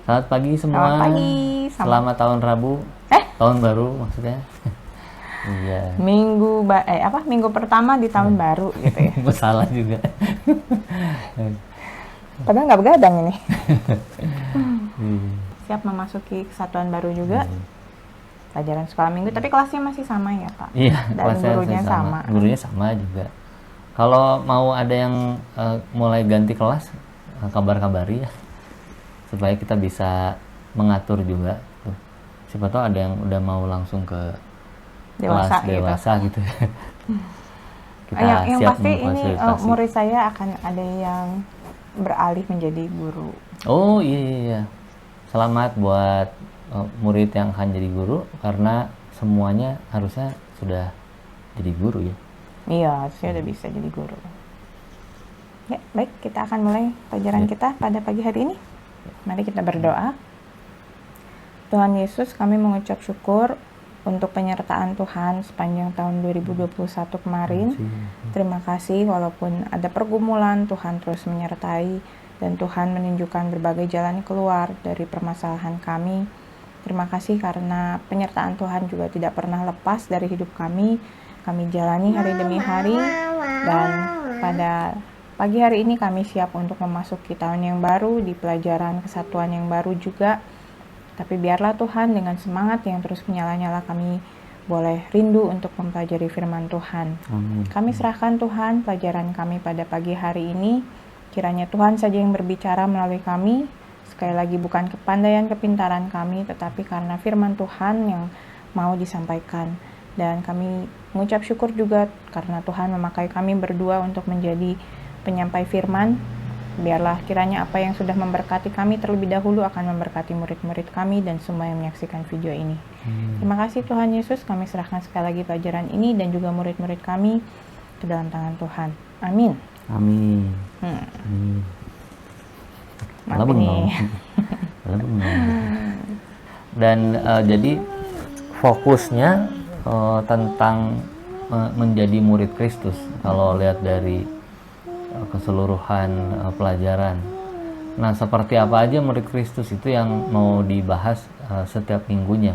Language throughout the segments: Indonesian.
Selamat pagi semua. Selamat pagi. Selamat tahun Rabu. Tahun baru maksudnya. Iya. Minggu pertama di tahun baru gitu ya. Salah juga. Padahal nggak begadang ini. Iya. Siap memasuki kesatuan baru juga. Pelajaran sekolah minggu, tapi kelasnya masih sama ya Pak? Iya, Dan kelasnya gurunya sama. Gurunya sama juga. Kalau mau ada yang mulai ganti kelas, kabar-kabari ya, supaya kita bisa mengatur juga. Tuh. Siapa tahu ada yang udah mau langsung ke kelas dewasa gitu. Kita yang siap pasti ini murid saya akan ada yang beralih menjadi guru. Oh iya. Selamat buat murid yang akan jadi guru, karena semuanya harusnya sudah jadi guru ya. Iya, harusnya udah bisa jadi guru. Ya, baik, kita akan mulai pelajaran kita pada pagi hari ini. Mari kita berdoa. Tuhan Yesus, kami mengucap syukur untuk penyertaan Tuhan sepanjang tahun 2021 kemarin. Terima kasih, walaupun ada pergumulan, Tuhan terus menyertai dan Tuhan menunjukkan berbagai jalan keluar dari permasalahan kami. Terima kasih karena penyertaan Tuhan juga tidak pernah lepas dari hidup kami. Kami jalani hari demi hari, dan pada pagi hari ini kami siap untuk memasuki tahun yang baru di pelajaran kesatuan yang baru juga. Tapi biarlah Tuhan dengan semangat yang terus menyala-nyala kami boleh rindu untuk mempelajari firman Tuhan. Amin. Kami serahkan Tuhan pelajaran kami pada pagi hari ini. Kiranya Tuhan saja yang berbicara melalui kami. Sekali lagi bukan kepandaian kepintaran kami, tetapi karena firman Tuhan yang mau disampaikan. Dan kami mengucap syukur juga karena Tuhan memakai kami berdua untuk menjadi penyampai firman. Biarlah kiranya apa yang sudah memberkati kami terlebih dahulu akan memberkati murid-murid kami dan semua yang menyaksikan video ini. Terima kasih Tuhan Yesus, kami serahkan sekali lagi pelajaran ini dan juga murid-murid kami ke dalam tangan Tuhan. Amin. Amin. Mantap nih. Dan jadi fokusnya tentang menjadi murid Kristus kalau lihat dari keseluruhan pelajaran. Nah, seperti apa aja murid Kristus itu yang mau dibahas setiap minggunya.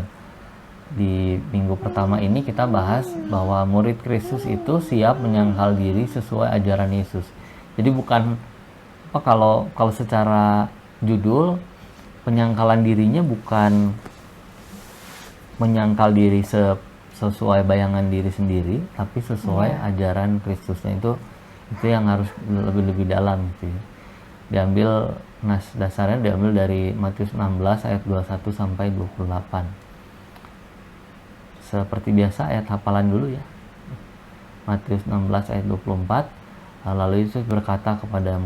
Di minggu pertama ini kita bahas bahwa murid Kristus itu siap menyangkal diri sesuai ajaran Yesus. Jadi bukan kalau secara judul, penyangkalan dirinya bukan menyangkal diri sesuai bayangan diri sendiri, tapi sesuai ajaran Kristusnya. Itu yang harus lebih dalam gitu ya. Diambil dasarnya diambil dari Matius 16 ayat 21 sampai 28. Seperti biasa ayat hafalan dulu ya. Matius 16 ayat 24. Lalu Yesus berkata kepada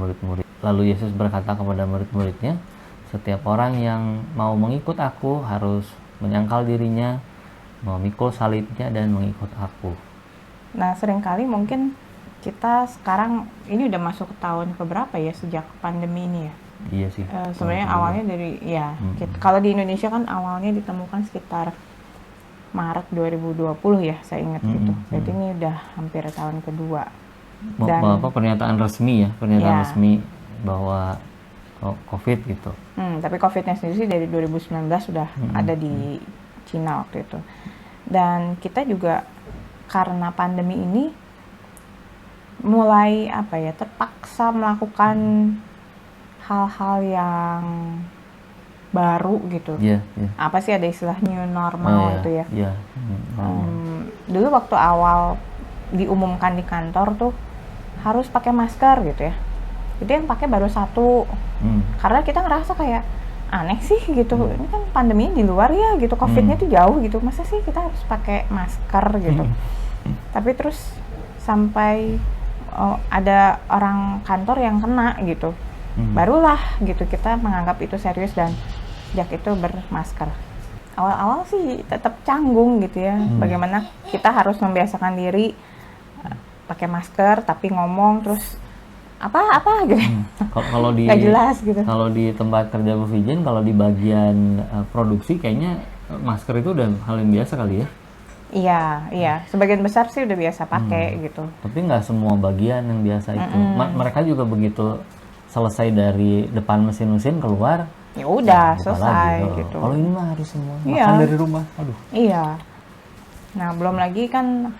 murid-muridnya, setiap orang yang mau mengikut aku harus menyangkal dirinya, memikul salibnya dan mengikut aku. Nah, seringkali mungkin kita sekarang ini udah masuk ke tahun keberapa ya sejak pandemi ini ya? Iya sih. Sebenarnya awalnya dari kalau di Indonesia kan awalnya ditemukan sekitar Maret 2020 ya, saya ingat gitu. Jadi ini udah hampir tahun kedua. Dan pernyataan resmi resmi bahwa COVID gitu. Tapi COVID-nya sendiri dari 2019 sudah ada di Cina waktu itu. Dan kita juga karena pandemi ini mulai terpaksa melakukan hal-hal yang baru gitu. Apa sih ada istilah new normal itu ya? Dulu waktu awal diumumkan di kantor tuh harus pakai masker gitu ya. Jadi yang pakai baru satu. Karena kita ngerasa kayak aneh sih gitu. Ini kan pandeminya di luar ya gitu, COVID-nya tuh jauh gitu. Masa sih kita harus pakai masker gitu. Tapi terus sampai ada orang kantor yang kena gitu. Barulah gitu kita menganggap itu serius dan sejak itu bermasker. Awal-awal sih tetap canggung gitu ya. Bagaimana kita harus membiasakan diri pakai masker tapi ngomong terus apa gitu. Kalau di nggak jelas gitu. Kalau di tempat kerja Bu Vijen, kalau di bagian produksi kayaknya masker itu udah hal yang biasa kali ya. Iya, sebagian besar sih udah biasa pakai gitu. Tapi nggak semua bagian yang biasa itu. Mereka juga begitu selesai dari depan mesin-mesin keluar, ya udah selesai gitu. Kalau ini mah harus semua makan dari rumah. Aduh. Iya. Nah, belum lagi kan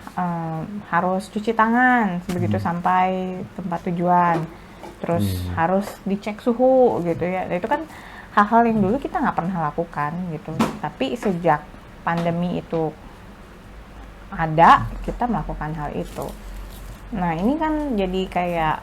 harus cuci tangan begitu sampai tempat tujuan. Terus harus dicek suhu gitu ya. Itu kan hal-hal yang dulu kita nggak pernah lakukan gitu. Tapi sejak pandemi itu ada, kita melakukan hal itu. Nah, ini kan jadi kayak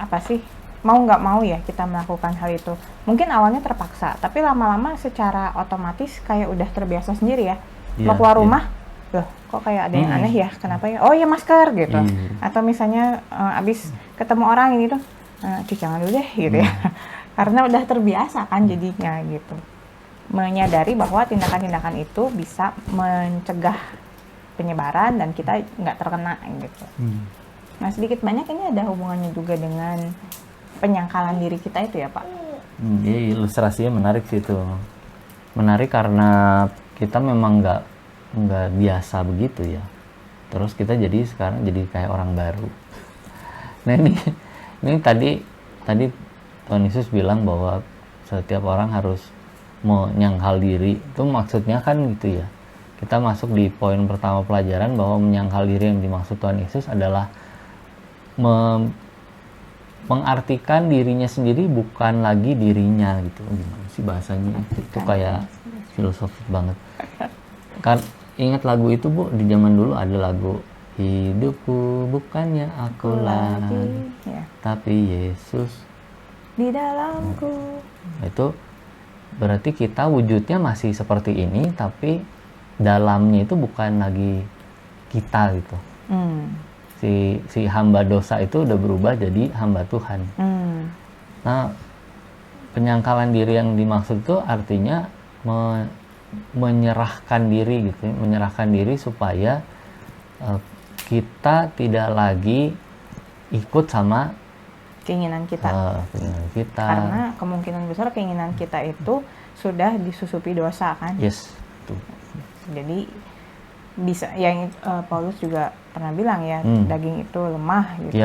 apa sih? Mau nggak mau ya kita melakukan hal itu. Mungkin awalnya terpaksa, tapi lama-lama secara otomatis kayak udah terbiasa sendiri ya. Mau keluar rumah, loh kok kayak ada yang aneh ya, kenapa ya? Oh ya masker gitu. Atau misalnya abis ketemu orang ini tuh, cuci tangan dulu deh gitu ya. Karena udah terbiasa kan jadinya gitu. Menyadari bahwa tindakan-tindakan itu bisa mencegah penyebaran dan kita nggak terkena gitu. Nah sedikit banyak ini ada hubungannya juga dengan penyangkalan diri kita itu ya Pak. Jadi ilustrasinya menarik sih itu. Menarik karena kita memang nggak biasa begitu ya. Terus kita jadi sekarang jadi kayak orang baru. Nah ini tadi Tuhan Yesus bilang bahwa setiap orang harus menyangkal diri. Itu maksudnya kan gitu ya. Kita masuk di poin pertama pelajaran bahwa menyangkal diri yang dimaksud Tuhan Yesus adalah mengartikan dirinya sendiri bukan lagi dirinya gitu. Gimana sih bahasanya? Itu kayak filosofis banget. Kan ingat lagu itu Bu, di zaman dulu ada lagu hidupku bukannya aku lagi ya. Tapi Yesus di dalamku. Itu berarti kita wujudnya masih seperti ini tapi dalamnya itu bukan lagi kita gitu. Si hamba dosa itu udah berubah jadi hamba Tuhan. Nah, penyangkalan diri yang dimaksud itu artinya menyerahkan diri gitu, menyerahkan diri supaya kita tidak lagi ikut sama keinginan kita. Karena kemungkinan besar keinginan kita itu sudah disusupi dosa kan. Yes. Tuh. Jadi bisa yang Paulus juga pernah bilang ya, daging itu lemah gitu.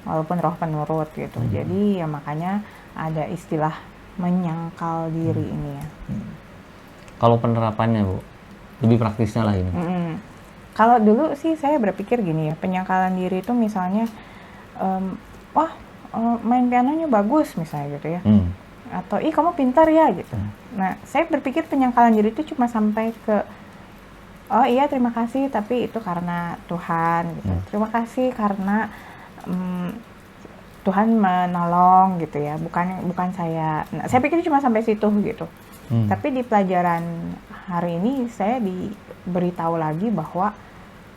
Walaupun roh penurut gitu. Jadi ya makanya ada istilah menyangkal diri ini ya. Kalau penerapannya Bu, lebih praktisnya lah ini. Kalau dulu sih saya berpikir gini ya, penyangkalan diri itu misalnya main pianonya bagus misalnya gitu ya. Atau kamu pintar ya gitu. Nah, saya berpikir penyangkalan diri itu cuma sampai ke oh iya terima kasih tapi itu karena Tuhan gitu. Terima kasih karena Tuhan menolong gitu ya, bukan saya. Nah, saya pikir cuma sampai situ gitu. Tapi di pelajaran hari ini saya diberitahu lagi bahwa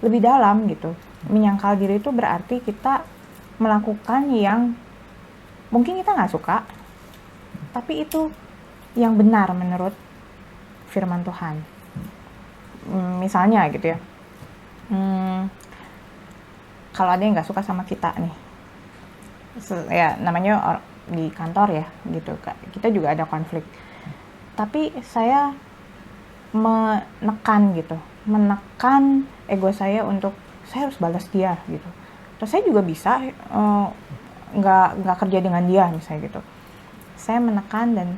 lebih dalam gitu. Menyangkal diri itu berarti kita melakukan yang mungkin kita nggak suka, tapi itu yang benar menurut firman Tuhan. Misalnya gitu ya, kalau ada yang nggak suka sama kita nih, ya namanya di kantor ya gitu, kita juga ada konflik. Tapi saya menekan ego saya untuk saya harus balas dia gitu. Terus saya juga bisa nggak kerja dengan dia misalnya gitu. Saya menekan dan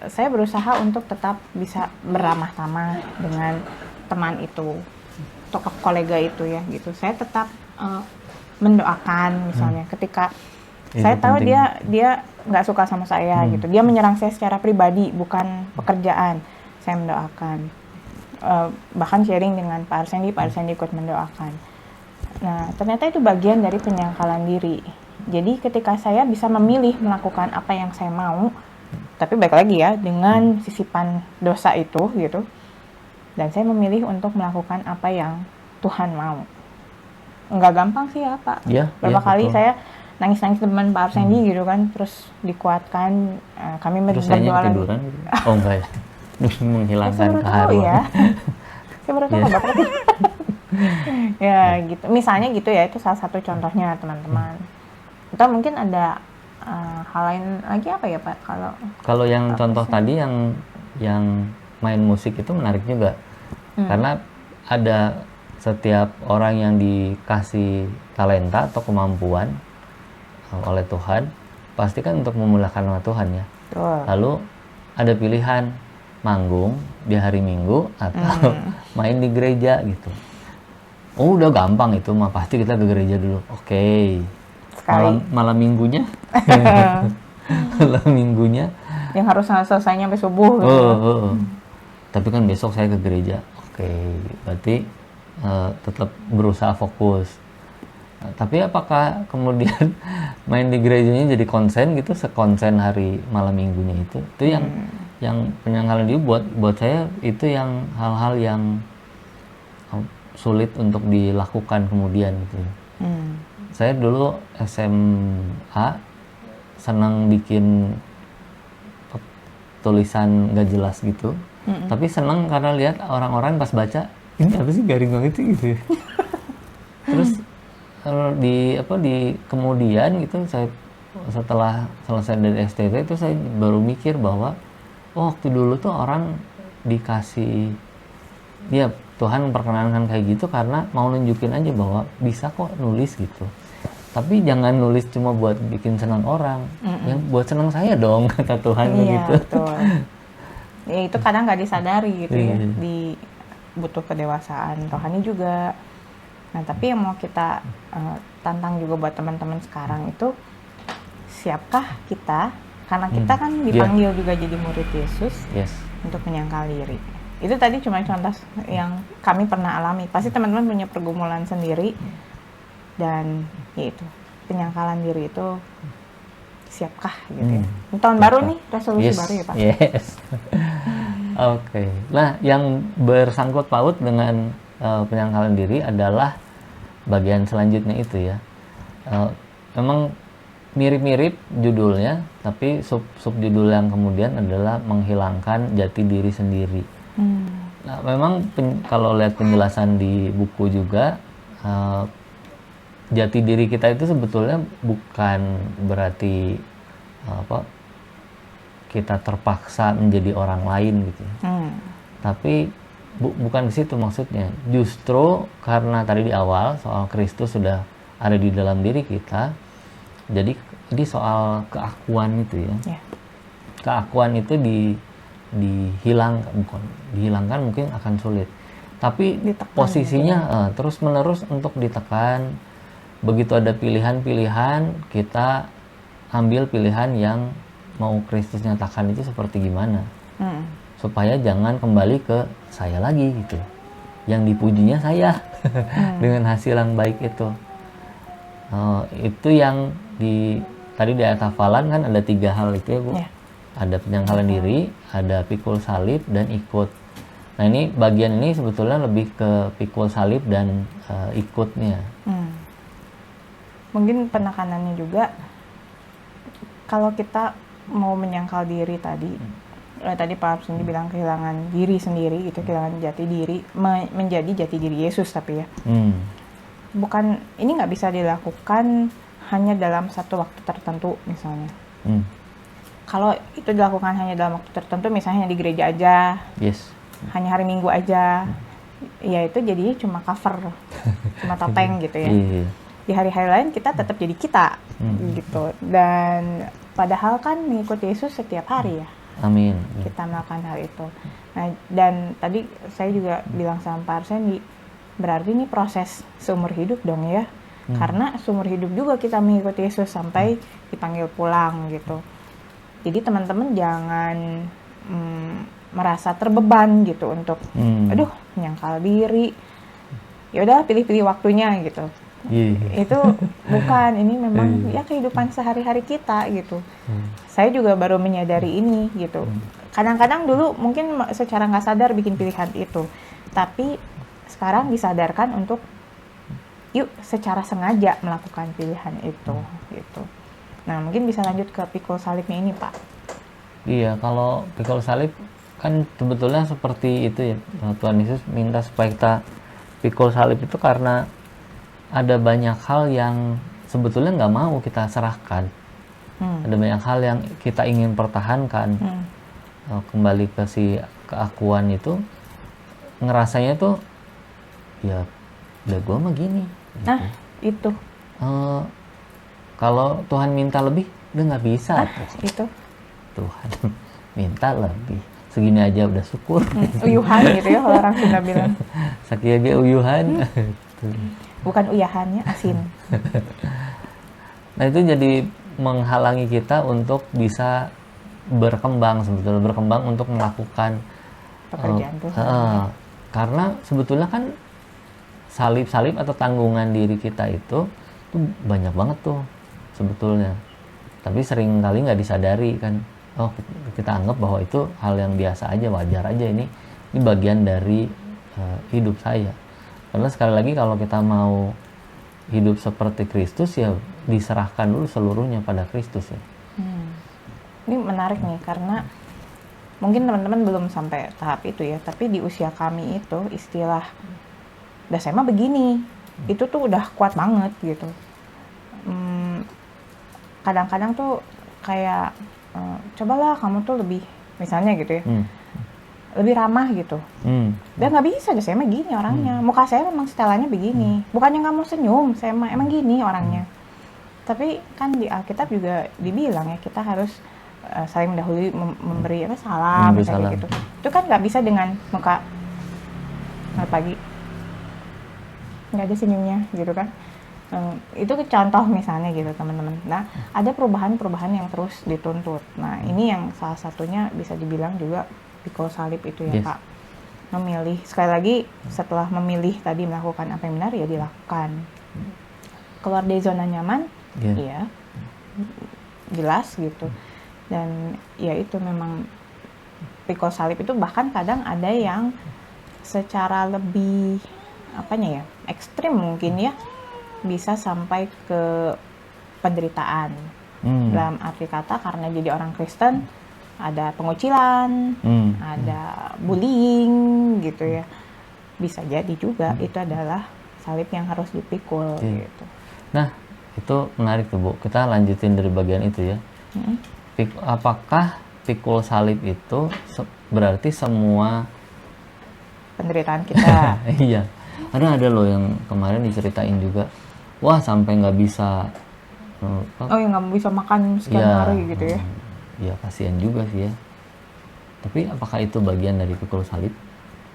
saya berusaha untuk tetap bisa beramah tamah dengan teman itu atau kolega itu ya gitu. Saya tetap mendoakan misalnya ketika saya tahu dia nggak suka sama saya gitu. Dia menyerang saya secara pribadi bukan pekerjaan. Saya mendoakan. Bahkan sharing dengan Pak Arsendi ikut mendoakan. Nah, ternyata itu bagian dari penyangkalan diri. Jadi ketika saya bisa memilih melakukan apa yang saya mau, tapi baik lagi ya dengan sisipan dosa itu gitu, dan saya memilih untuk melakukan apa yang Tuhan mau. Nggak gampang sih ya Pak. Berapa kali saya nangis-nangis teman Pak Arsendi gitu kan, terus dikuatkan, kami berdoa lagi. Oh enggak ya, menghilangkan keharuan. Ya. Saya baru tahu Bapak. Ya gitu, misalnya gitu ya, itu salah satu contohnya teman-teman. Atau mungkin ada hal lain lagi apa ya Pak? Kalau yang contoh tadi yang main musik itu menarik juga, karena ada setiap orang yang dikasih talenta atau kemampuan oleh Tuhan, pasti kan untuk memuliakan nama Tuhan ya. Lalu ada pilihan manggung di hari Minggu atau main di gereja gitu. Oh udah gampang itu mah, pasti kita ke gereja dulu. Oke. Malam minggunya malam minggunya yang harus selesainya sampai subuh gitu. Tapi kan besok saya ke gereja. Oke, berarti tetap berusaha fokus. Tapi apakah kemudian main di gerejanya jadi konsen gitu, sekonsen hari malam minggunya itu yang penyangkalan dia buat saya itu yang hal-hal yang sulit untuk dilakukan kemudian gitu. Saya dulu SMA senang bikin tulisan gak jelas gitu, tapi senang karena lihat orang-orang pas baca ini apa sih garing banget sih gitu. Terus kalau di kemudian gitu, saya setelah selesai dari STT itu saya baru mikir bahwa waktu dulu tuh orang dikasih Tuhan memperkenankan kayak gitu karena mau nunjukin aja bahwa bisa kok nulis gitu. Tapi jangan nulis cuma buat bikin senang orang, ya buat senang saya dong, kata Tuhan gitu. Betul. Ya itu kadang nggak disadari gitu ya, butuh kedewasaan rohani juga. Nah tapi yang mau kita tantang juga buat teman-teman sekarang itu, siapkah kita, karena kita kan dipanggil juga jadi murid Yesus, untuk menyangkal diri. Itu tadi cuma contoh yang kami pernah alami. Pasti teman-teman punya pergumulan sendiri. Dan yaitu penyangkalan diri itu, siapkah gitu ya. Tahun baru nih, resolusi baru ya Pak. Oke. Nah yang bersangkut paut dengan penyangkalan diri adalah bagian selanjutnya itu ya. Memang mirip-mirip judulnya, tapi subjudul yang kemudian adalah menghilangkan jati diri sendiri. Nah memang kalau lihat penjelasan di buku juga, jati diri kita itu sebetulnya bukan berarti kita terpaksa menjadi orang lain gitu ya. Tapi bukan ke situ maksudnya. Justru karena tadi di awal soal Kristus sudah ada di dalam diri kita, jadi soal keakuan itu ya. Keakuan itu dihilangkan mungkin akan sulit. Tapi ditekan, posisinya terus menerus untuk ditekan. Begitu ada pilihan-pilihan, kita ambil pilihan yang mau Kristus nyatakan itu seperti gimana, supaya jangan kembali ke saya lagi gitu, yang dipujinya saya dengan hasil yang baik itu. Itu yang tadi di ayat hafalan kan ada 3 hal itu ya Bu. Ada penyangkalan diri, ada pikul salib, dan ikut. Nah ini bagian ini sebetulnya lebih ke pikul salib dan ikutnya. Mungkin penekanannya juga, kalau kita mau menyangkal diri tadi Pak Absindi bilang kehilangan diri sendiri gitu, kehilangan jati diri, menjadi jati diri Yesus. Tapi ya bukan, ini nggak bisa dilakukan hanya dalam satu waktu tertentu misalnya. Kalau itu dilakukan hanya dalam waktu tertentu, misalnya di gereja aja, hanya hari Minggu aja, ya itu jadinya cuma cover, cuma topeng gitu ya. Di hari-hari lain kita tetap jadi kita gitu. Dan padahal kan mengikuti Yesus setiap hari ya. Amin. Kita melakukan hal itu. Nah, dan tadi saya juga bilang sama Pak Arsendi, berarti ini proses seumur hidup dong ya. Karena seumur hidup juga kita mengikuti Yesus sampai dipanggil pulang gitu. Jadi teman-teman jangan merasa terbeban gitu untuk aduh menyangkal diri. Ya udah pilih-pilih waktunya gitu. Itu bukan, ini memang ya kehidupan sehari-hari kita gitu. Saya juga baru menyadari ini gitu. Kadang-kadang dulu mungkin secara nggak sadar bikin pilihan itu, tapi sekarang disadarkan untuk yuk secara sengaja melakukan pilihan itu gitu. Nah mungkin bisa lanjut ke pikul salibnya ini Pak. Iya, kalau pikul salib kan sebetulnya seperti itu ya. Tuhan Yesus minta supaya kita pikul salib itu karena ada banyak hal yang sebetulnya nggak mau kita serahkan. Ada banyak hal yang kita ingin pertahankan. Kembali ke si keakuan itu, ngerasanya tuh ya udah gue mah gini gitu. Nah itu kalau Tuhan minta lebih udah nggak bisa itu Tuhan, minta lebih, segini aja udah syukur. Uyuhan gitu ya kalau orang Sunda bilang. Sakia ge uyuhan. Bukan uyahannya, asin. Nah itu jadi menghalangi kita untuk bisa berkembang, sebetulnya berkembang untuk melakukan pekerjaan Tuhan. Karena sebetulnya kan salib-salib atau tanggungan diri kita itu banyak banget tuh sebetulnya, tapi sering kali nggak disadari kan. Kita anggap bahwa itu hal yang biasa aja, wajar aja, ini bagian dari hidup saya. Karena sekali lagi kalau kita mau hidup seperti Kristus ya diserahkan dulu seluruhnya pada Kristus ya. Ini menarik nih karena mungkin teman-teman belum sampai tahap itu ya, tapi di usia kami itu istilah udah saya mah begini itu tuh udah kuat banget gitu. Kadang-kadang tuh kayak cobalah kamu tuh lebih misalnya gitu ya, lebih ramah gitu. Dan nggak bisa, saya mah gini orangnya, muka saya memang setelannya begini, bukannya nggak mau senyum, saya mah emang gini orangnya. Tapi kan di Alkitab juga dibilang ya kita harus saling mendahului memberi salam misalnya gitu. Itu kan nggak bisa dengan muka selamat pagi nggak ada senyumnya gitu kan. Itu contoh misalnya gitu teman-teman. Nah ada perubahan-perubahan yang terus dituntut. Nah ini yang salah satunya bisa dibilang juga pikul salib itu ya, Kak. Memilih, sekali lagi setelah memilih tadi melakukan apa yang benar ya dilakukan. Keluar dari zona nyaman ya jelas gitu. Dan ya itu memang pikul salib itu bahkan kadang ada yang secara lebih apanya ya, ekstrim mungkin ya, bisa sampai ke penderitaan. Dalam arti kata karena jadi orang Kristen ada pengucilan, ada bullying gitu ya. Bisa jadi juga itu adalah salib yang harus dipikul gitu. Nah, itu menarik tuh Bu. Kita lanjutin dari bagian itu ya. Apakah pikul salib itu berarti semua penderitaan kita? Iya. Ada loh yang kemarin diceritain juga. Wah, sampai nggak bisa yang nggak bisa makan sekian hari gitu ya. Ya kasihan juga sih ya. Tapi apakah itu bagian dari pikul salib?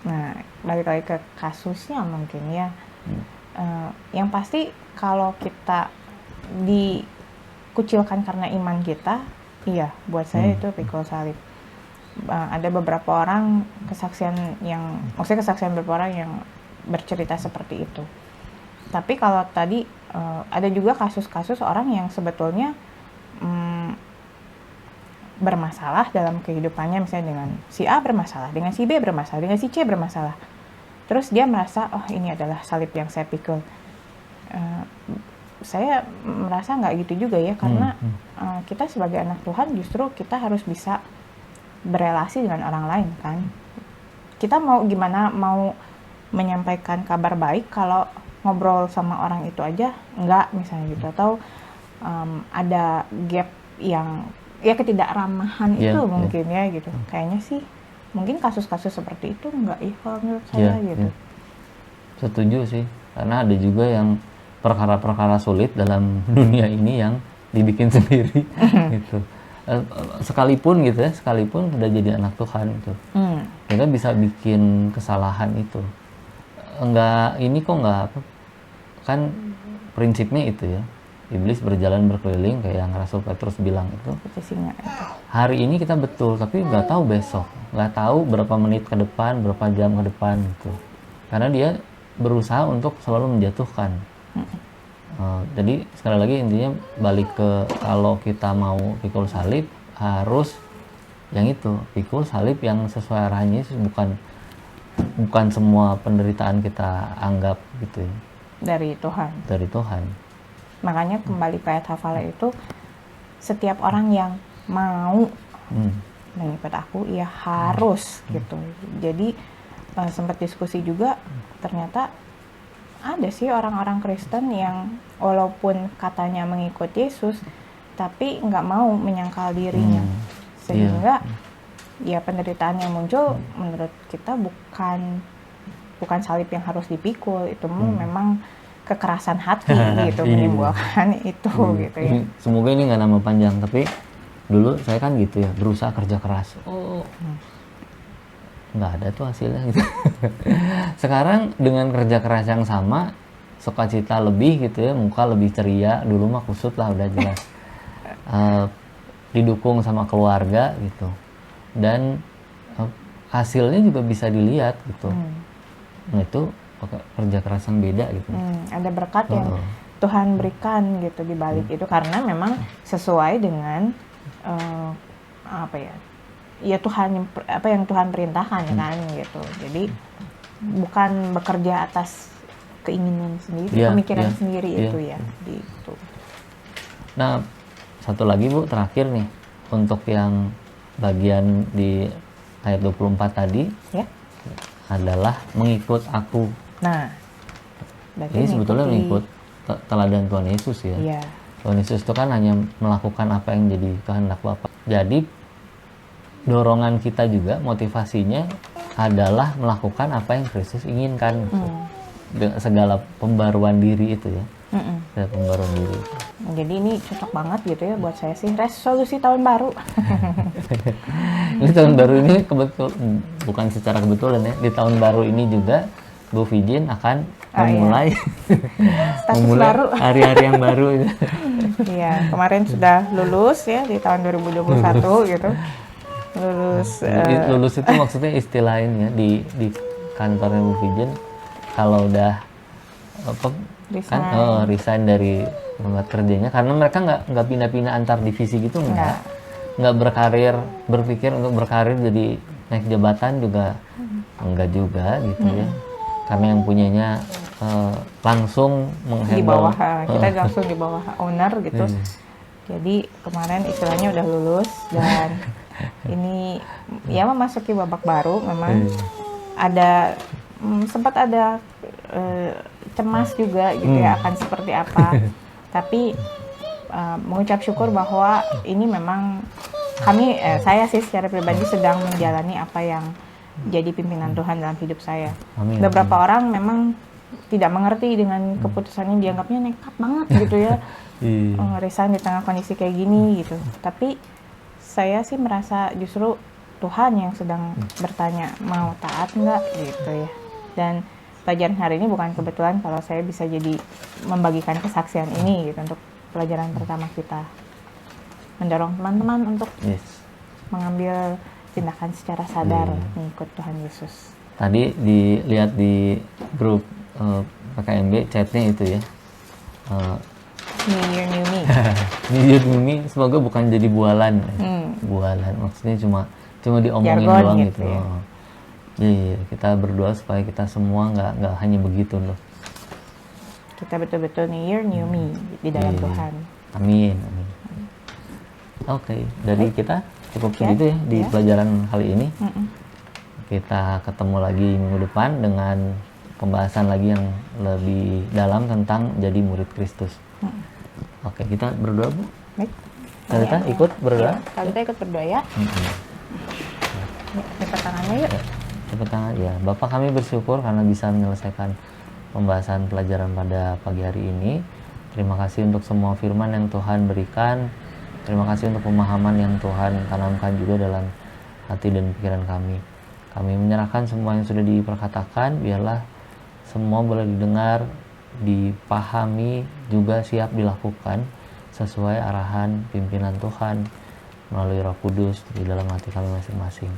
Nah, balik lagi ke kasusnya mungkin ya. Yang pasti kalau kita dikucilkan karena iman kita, iya, buat saya itu pikul salib. Ada beberapa orang kesaksian beberapa orang yang bercerita seperti itu. Tapi kalau tadi ada juga kasus-kasus orang yang sebetulnya bermasalah dalam kehidupannya, misalnya dengan si A bermasalah, dengan si B bermasalah, dengan si C bermasalah. Terus dia merasa, ini adalah salib yang saya pikul. Saya merasa nggak gitu juga ya, karena kita sebagai anak Tuhan justru kita harus bisa berelasi dengan orang lain kan. Kita mau gimana mau menyampaikan kabar baik kalau ngobrol sama orang itu aja enggak misalnya gitu, atau ada gap yang ya ketidakramahan itu mungkin ya gitu. Kayaknya sih mungkin kasus-kasus seperti itu enggak kalau menurut saya gitu. Setuju sih, karena ada juga yang perkara-perkara sulit dalam dunia ini yang dibikin sendiri gitu. Sekalipun udah jadi anak Tuhan gitu, kita bisa bikin kesalahan itu. Kan prinsipnya itu ya, iblis berjalan berkeliling kayak yang Rasul Petrus bilang itu. Hari ini kita betul, tapi nggak tahu besok, nggak tahu berapa menit ke depan, berapa jam ke depan gitu. Karena dia berusaha untuk selalu menjatuhkan. Jadi sekali lagi intinya balik ke kalau kita mau pikul salib harus yang itu, pikul salib yang sesuai arahan Yesus, bukan semua penderitaan kita anggap gitu ya. Dari Tuhan. Makanya kembali ke ayat hafalah itu, setiap orang yang mau mengikut aku ya harus gitu. Jadi sempat diskusi juga, ternyata ada sih orang-orang Kristen yang walaupun katanya mengikut Yesus tapi nggak mau menyangkal dirinya, sehingga ya penderitaan yang muncul menurut kita bukan salib yang harus dipikul, itu memang kekerasan hati gitu menimbulkan itu gitu ya. Semoga ini nggak nambah panjang, tapi Dulu saya kan gitu ya, berusaha kerja keras. Nggak ada tuh hasilnya gitu. Sekarang dengan kerja keras yang sama, sukacita lebih gitu ya, muka lebih ceria. Dulu mah kusut lah udah jelas. Didukung sama keluarga gitu. Dan hasilnya juga bisa dilihat gitu. Nah itu kerja keras yang beda gitu. Ada berkat yang Tuhan berikan gitu di balik itu, karena memang sesuai dengan apa ya Tuhan, apa yang Tuhan perintahkan kan gitu. Jadi bukan bekerja atas keinginan sendiri, pemikiran sendiri itu ya gitu. Nah, satu lagi Bu, terakhir nih untuk yang bagian di ayat 24 tadi adalah mengikut aku. Nah, ini sebetulnya mengikut teladan Tuhan Yesus ya. Tuhan Yesus itu kan hanya melakukan apa yang jadi kehendak Bapa. Jadi dorongan kita juga, motivasinya adalah melakukan apa yang Kristus inginkan gitu. Segala pembaruan diri itu ya. Pembaruan diri. Jadi ini cocok banget gitu ya buat saya sih, resolusi tahun baru. Ini tahun baru ini bukan secara kebetulan ya, di tahun baru ini juga Bu Vijin akan memulai baru, hari-hari yang baru. Iya, kemarin sudah lulus ya di tahun 2021 gitu. Lulus itu maksudnya istilahnya di kantornya Bu Vijin, kalau udah resign dari tempat kerjanya, karena mereka nggak pindah-pindah antar divisi gitu, nggak berpikir untuk berkarir jadi naik jabatan juga enggak juga gitu ya, karena yang punyanya langsung menghandle di bawah kita, langsung di bawah owner gitu. Jadi kemarin istilahnya udah lulus dan ini ya memasuki babak baru. Memang ada sempat ada cemas juga gitu ya akan seperti apa. Tapi mengucap syukur bahwa ini memang saya sih secara pribadi sedang menjalani apa yang jadi pimpinan Tuhan dalam hidup saya. Amin. Beberapa orang memang tidak mengerti dengan keputusannya, dianggapnya nekat banget gitu ya. Resign di tengah kondisi kayak gini gitu. Tapi saya sih merasa justru Tuhan yang sedang bertanya, mau taat nggak gitu ya. Dan pelajaran hari ini bukan kebetulan kalau saya bisa jadi membagikan kesaksian ini gitu untuk pelajaran pertama kita, mendorong teman-teman untuk mengambil tindakan secara sadar mengikut Tuhan Yesus. Tadi dilihat di grup PKMB chatnya itu ya, New Year New Me. New Year New Me, semoga bukan jadi bualan. Bualan maksudnya cuma diomongin jargon doang gitu ya. Iya, kita berdoa supaya kita semua nggak hanya begitu loh. Kita betul-betul New Year New Me di dalam Tuhan. Amin. Oke, dari kita cukup segitu ya di pelajaran kali ini. Kita ketemu lagi minggu depan dengan pembahasan lagi yang lebih dalam tentang jadi murid Kristus. Oke, kita berdoa Bu. Baik. Kita ikut berdoa. Kita ikut berdoa ya. Lipat tangannya yuk. Lipat tangan ya. Bapak, kami bersyukur karena bisa menyelesaikan pembahasan pelajaran pada pagi hari ini. Terima kasih untuk semua firman yang Tuhan berikan. Terima kasih untuk pemahaman yang Tuhan tanamkan juga dalam hati dan pikiran kami. Kami menyerahkan semua yang sudah diperkatakan, biarlah semua boleh didengar, dipahami, juga siap dilakukan sesuai arahan pimpinan Tuhan melalui Roh Kudus di dalam hati kami masing-masing.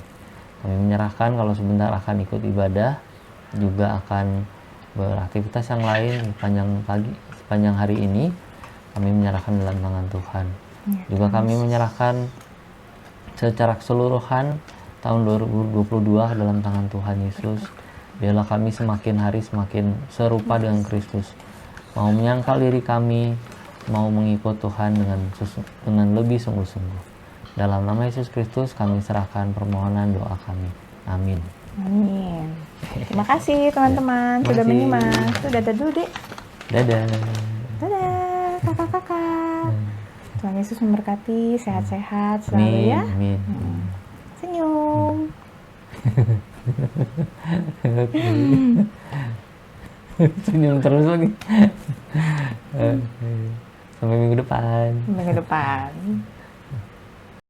Kami menyerahkan kalau sebentar akan ikut ibadah, juga akan beraktivitas yang lain sepanjang hari ini, kami menyerahkan dalam tangan Tuhan. Juga kami menyerahkan secara keseluruhan tahun 2022 dalam tangan Tuhan Yesus. Biarlah kami semakin hari semakin serupa dengan Kristus, mau menyangkal diri kami, mau mengikut Tuhan dengan lebih sungguh-sungguh. Dalam nama Yesus Kristus kami serahkan permohonan doa kami. Amin. Amin. Terima kasih teman-teman sudah menyimak. Dadah dulu deh. Dadah. Dadah kakak-kakak. Tuhan Yesus memberkati, sehat-sehat selalu ya. Amin. Senyum. Senyum terus lagi. Sampai minggu depan. Minggu depan.